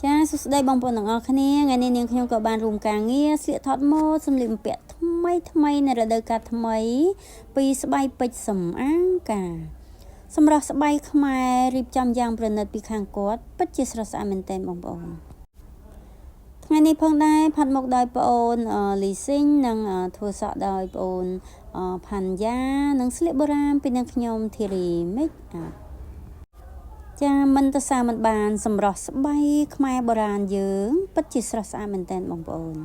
ចាសួស្តីបងប្អូនទាំងអស់គ្នាថ្ងៃនេះនាងខ្ញុំក៏បានរួមការងារស្លៀកថតម៉ូដសម្លៀកបំពាក់ថ្មីនៅរដូវកាលថ្មីពីស្បៃពេជ្រសំអាងការសម្រាប់ស្បៃខ្មែររៀបចំយ៉ាងប្រណិតពីខាងគាត់ពិតជាស្រស់ស្អាតមែនទែនបងប្អូនថ្ងៃនេះផងដែរផាត់មុខដោយប្អូនលីស៊ីងនិងធ្វើសក់ដោយប្អូនផាន់យ៉ានិងស្លៀកបុរាណពីនាងខ្ញុំធីរីមេកអាប់ចាមិនទៅសារមិនបានសម្រស់ស្បៃខ្មែរបុរាណយើងពិតជាស្រស់ស្អាតមែនទែនបងប្អូន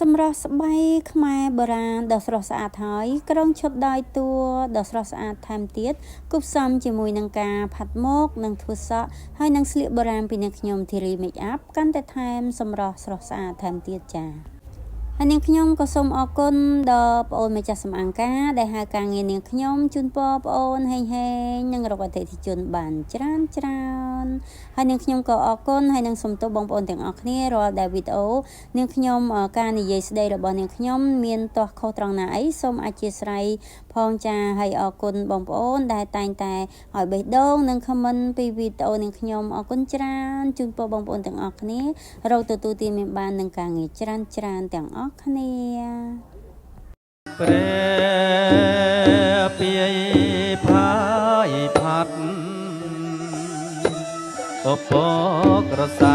សម្រស់ស្បៃខ្មែរបុរាណដ៏ស្រស់ស្អាតហើយក្រុងឈុតដោយតួដ៏ស្រស់ស្អាតថែមទៀតគប់ផ្សំជាមួយនឹងការផាត់មុខនិងធ្វើសក់ហើយនឹងស្លៀកបុរាណពីនាងខ្ញុំធីរីមេកអាប់កាន់តែថែមសម្រស់ស្រស់ស្អាតថែមទៀតចាហើយនាងខ្ញុំក៏សូមអរគុណដល់ប្អូនម្ចាស់សម្អាងការដែលហៅការងារនាងខ្ញុំជូនពរប្អូនហេងនិងរកអតិថិជនបានច្រើនហើយនាងខ្ញុំក៏អរគុណហើយនឹងសូមទោសបងប្អូនទាំងអស់គ្នារាល់ដែលវីដេអូនាងខ្ញុំការនិយាយស្ដីរបស់នាងខ្ញុំមានទាស់ខុសត្រង់ណាអីសូមអធិស្ឋានផងចាហើយអរគុណបងប្អូនដែលតែងតែឲ្យបេះដូងនិងខមមិនពីវីដេអូនាងខ្ញុំអរគុណច្រើនជូនពរបងប្អូនទាំងអស់គ្នារកទទួលទានមានបាននឹងការងារច្រើនទាំងអស់គ្នាព្រះពាយផាយផាត់ពពករសា